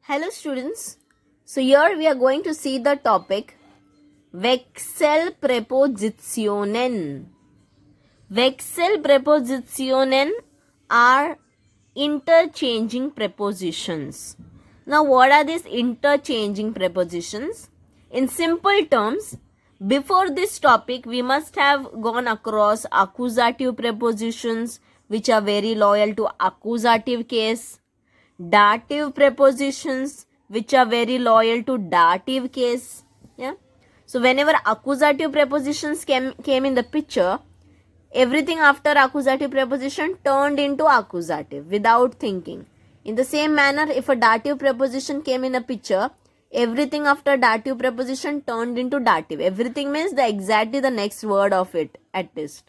Hello students, so here we are going to see the topic WechselPräpositionen. WechselPräpositionen are interchanging prepositions. Now what are these interchanging prepositions? In simple terms, before this topic we must have gone across accusative prepositions which are very loyal to accusative case, dative prepositions which are very loyal to dative case. Yeah, so whenever accusative prepositions came in the picture, everything after accusative preposition turned into accusative without thinking. In the same manner, if a dative preposition came in a picture, everything after dative preposition turned into dative. Everything means exactly the next word of it at least.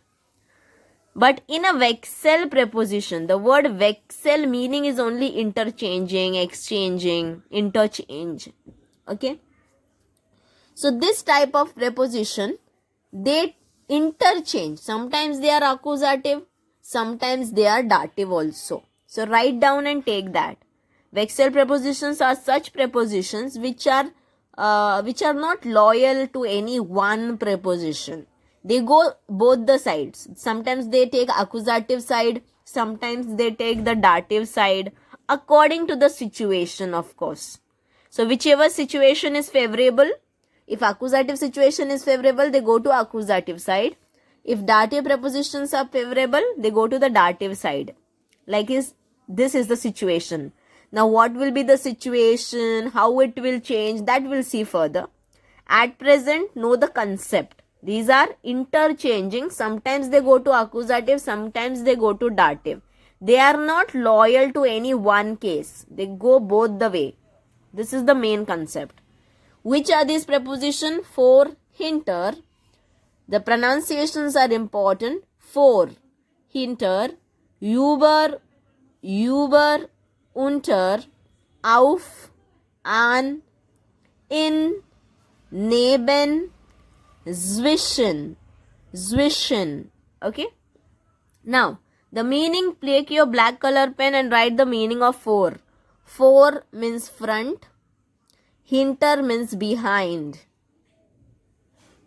But in a Wechsel preposition, the word Wechsel meaning is only interchanging, exchanging, interchange. Okay. So this type of preposition, they interchange. Sometimes they are accusative, sometimes they are dative also. So write down and take that. Wechsel prepositions are such prepositions which are not loyal to any one preposition. They go both the sides. Sometimes they take accusative side, sometimes they take the dative side, according to the situation, of course. So whichever situation is favorable, if accusative situation is favorable, they go to accusative side. If dative prepositions are favorable, they go to the dative side. This is the situation. Now what will be the situation, how it will change, that we'll see further. At present, know the concept. These are interchanging. Sometimes they go to accusative, sometimes they go to dative. They are not loyal to any one case. They go both the way. This is the main concept. Which are these prepositions? For hinter. The pronunciations are important. For hinter, über, unter, auf, an, in, neben, zwischen. Okay. Now the meaning, take your black color pen and write the meaning of for. For means front, hinter means behind,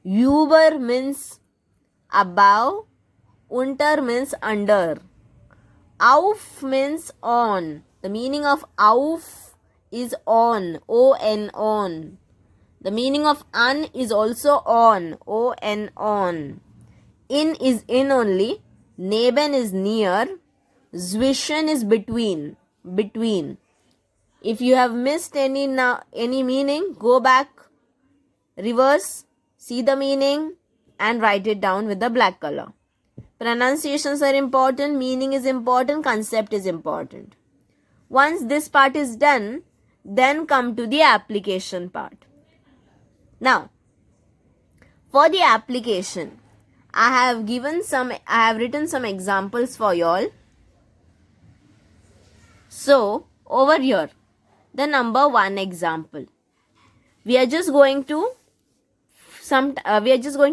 über means above, unter means under, auf means on. The meaning of auf is on, on, on. The meaning of an is also on, on, on. In is in only, neben is near, zwischen is between, between. If you have missed any meaning, go back, reverse, see the meaning and write it down with the black color. Pronunciations are important, meaning is important, concept is important. Once this part is done, then come to the application part. Now, for the application, I have written some examples for you all. So, over here, the number 1 example. We are just going to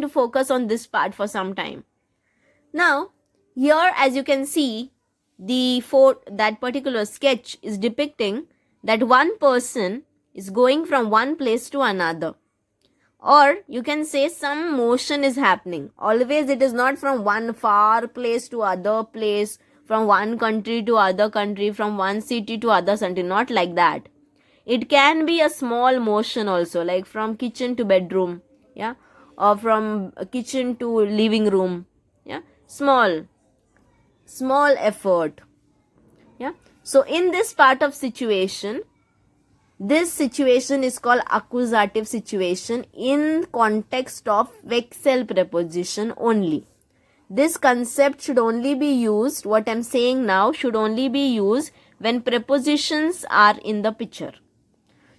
focus on this part for some time. Now, here as you can see, that particular sketch is depicting that one person is going from one place to another. Or you can say some motion is happening. Always it is not from one far place to other place, from one country to other country, from one city to other city. Not like that. It can be a small motion also, like from kitchen to bedroom, yeah, or from kitchen to living room, yeah, small effort, yeah. So in this part of situation, this situation is called accusative situation in context of Wechsel preposition only. This concept should only be used, what I am saying now should only be used when prepositions are in the picture.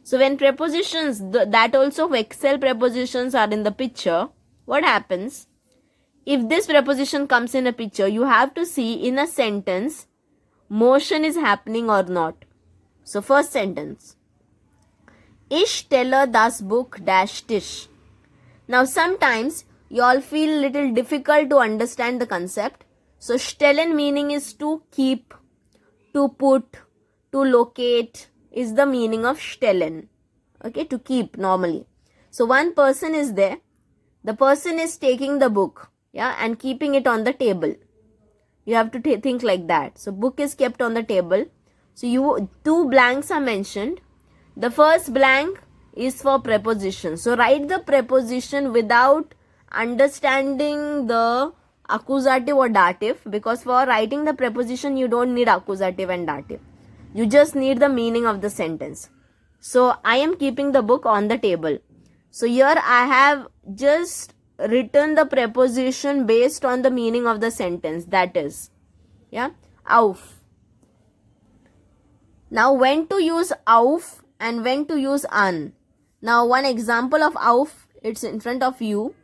So when prepositions, that also Wechsel prepositions are in the picture, what happens? If this preposition comes in a picture, you have to see in a sentence, motion is happening or not. So first sentence, ich stelle das Buch dash Tisch. Now sometimes you all feel little difficult to understand the concept. So stellen meaning is to keep, to put, to locate, is the meaning of stellen. Okay, to keep normally. So one person is there. The person is taking the book, yeah, and keeping it on the table. You have to think like that. So book is kept on the table. So two blanks are mentioned. The first blank is for preposition. So write the preposition without understanding the accusative or dative, because for writing the preposition you don't need accusative and dative. You just need the meaning of the sentence. So I am keeping the book on the table. So here I have just written the preposition based on the meaning of the sentence, that is, yeah, auf. Now when to use auf and when to use an. Now one example of auf, it's in front of you.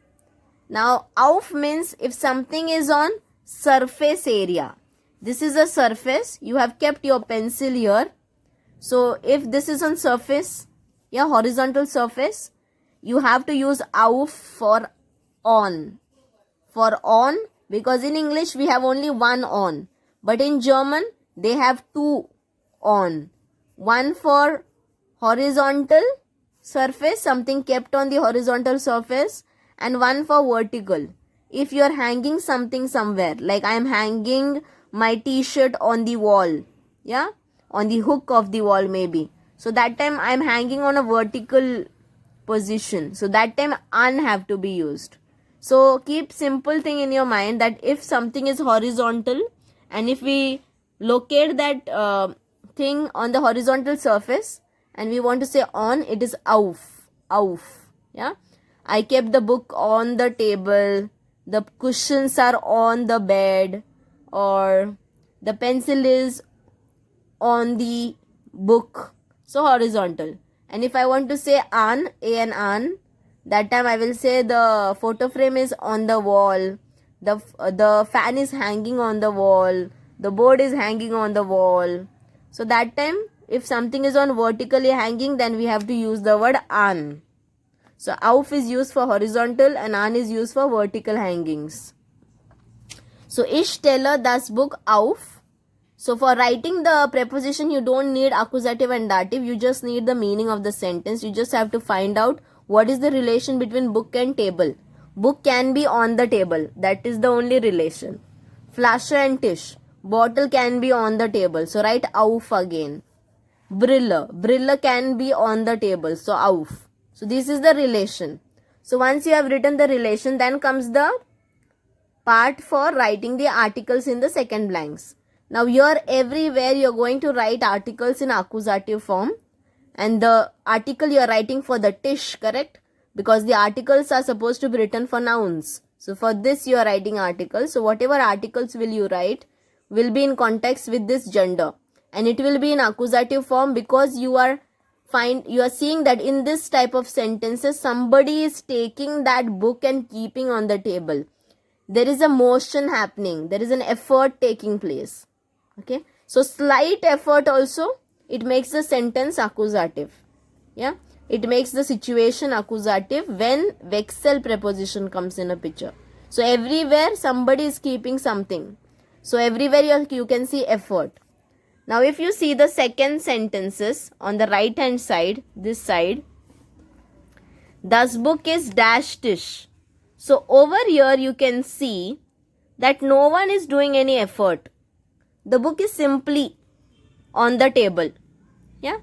Now auf means if something is on surface area. This is a surface. You have kept your pencil here. So if this is on surface, yeah, horizontal surface, you have to use auf for on. For on, because in English we have only one on. But in German, they have two on. One for horizontal surface, something kept on the horizontal surface, and one for vertical. If you are hanging something somewhere, like I am hanging my t-shirt on the wall, yeah, on the hook of the wall maybe. So that time I am hanging on a vertical position. So that time an have to be used. So keep simple thing in your mind that if something is horizontal and if we locate that thing on the horizontal surface and we want to say on, it is auf. Yeah. I kept the book on the table. The cushions are on the bed, or the pencil is on the book. So horizontal. And if I want to say an, that time I will say the photo frame is on the wall, the fan is hanging on the wall, the board is hanging on the wall. So that time if something is on vertically hanging, then we have to use the word an. So auf is used for horizontal and an is used for vertical hangings. So ich stelle das Buch auf. So for writing the preposition, you don't need accusative and dative. You just need the meaning of the sentence. You just have to find out what is the relation between book and table. Book can be on the table. That is the only relation. Flasche and Tisch. Bottle can be on the table. So write auf again. Brille. Brille can be on the table. So auf. So this is the relation. So once you have written the relation, then comes the part for writing the articles in the second blanks. Now here everywhere you are going to write articles in accusative form, and the article you are writing for the Tisch, correct? Because the articles are supposed to be written for nouns. So for this you are writing articles. So whatever articles will you write will be in context with this gender, and it will be in accusative form because you are seeing that in this type of sentences somebody is taking that book and keeping on the table. There is a motion happening. There is an effort taking place. Okay. So slight effort also, it makes the sentence accusative. Yeah. It makes the situation accusative when Wechsel preposition comes in a picture. So everywhere somebody is keeping something. So everywhere you can see effort. Now if you see the second sentences on the right hand side, this side, das Buch is dash Tisch. So over here you can see that no one is doing any effort. The book is simply on the table. Yeah.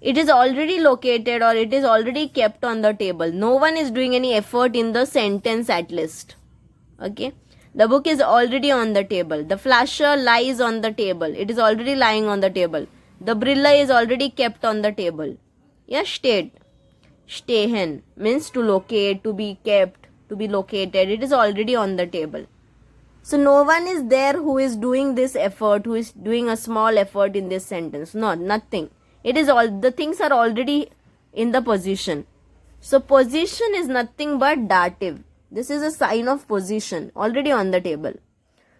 It is already located or it is already kept on the table. No one is doing any effort in the sentence at least. Okay. The book is already on the table. The flasher lies on the table. It is already lying on the table. The Brille is already kept on the table. Yeah, steht. Stehen means to locate, to be kept, to be located. It is already on the table. So no one is there who is doing this effort, who is doing a small effort in this sentence. No, nothing. It is all, the things are already in the position. So position is nothing but dative. This is a sign of position, already on the table.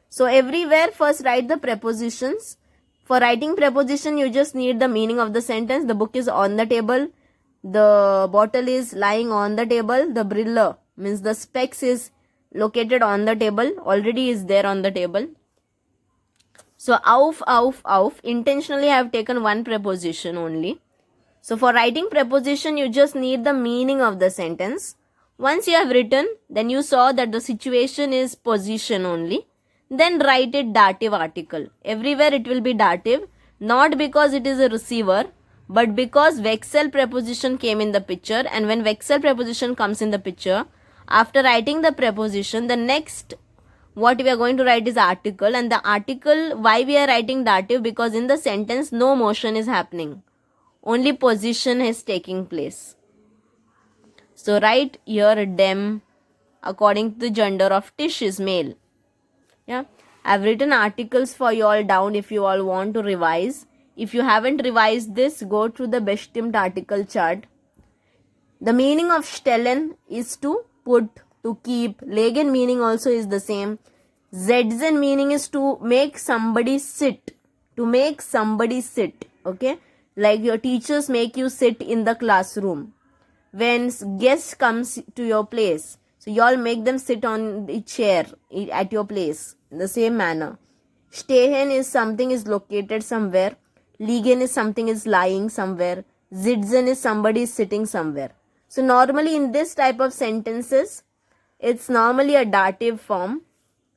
So everywhere first write the prepositions. For writing preposition, you just need the meaning of the sentence. The book is on the table. The bottle is lying on the table. The Brille means the specs is located on the table, already is there on the table. So auf. Intentionally I have taken one preposition only. So for writing preposition, you just need the meaning of the sentence. Once you have written, then you saw that the situation is position only. Then write it dative article. Everywhere it will be dative, not because it is a receiver, but because Wechsel preposition came in the picture. And when Wechsel preposition comes in the picture, after writing the preposition, the next what we are going to write is article. And the article, why we are writing dative? Because in the sentence no motion is happening, only position is taking place. So write here dem according to the gender of Tish is male. Yeah, I've written articles for you all down if you all want to revise. If you haven't revised this, go through the bestimmt article chart. The meaning of stellen is to put, to keep. Legen meaning also is the same. Setzen meaning is to make somebody sit. To make somebody sit. Okay. Like your teachers make you sit in the classroom. When guest comes to your place, so you all make them sit on the chair at your place in the same manner. Stehen is something is located somewhere. Liegen is something is lying somewhere. Sitzen is somebody is sitting somewhere. So normally in this type of sentences, it's normally a dative form.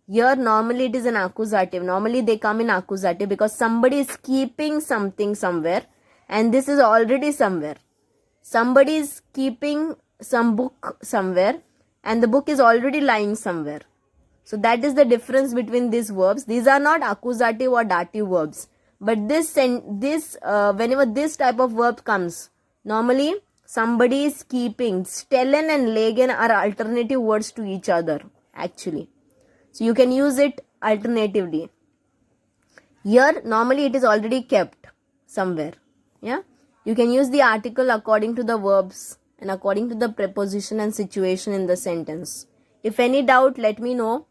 Here normally it is an accusative. Normally they come in accusative because somebody is keeping something somewhere and this is already somewhere. Somebody is keeping some book somewhere and the book is already lying somewhere. So that is the difference between these verbs. These are not accusative or dative verbs. But whenever this type of verb comes, normally somebody is keeping. Stellen and legen are alternative words to each other actually. So you can use it alternatively. Here normally it is already kept somewhere. Yeah. You can use the article according to the verbs and according to the preposition and situation in the sentence. If any doubt, let me know.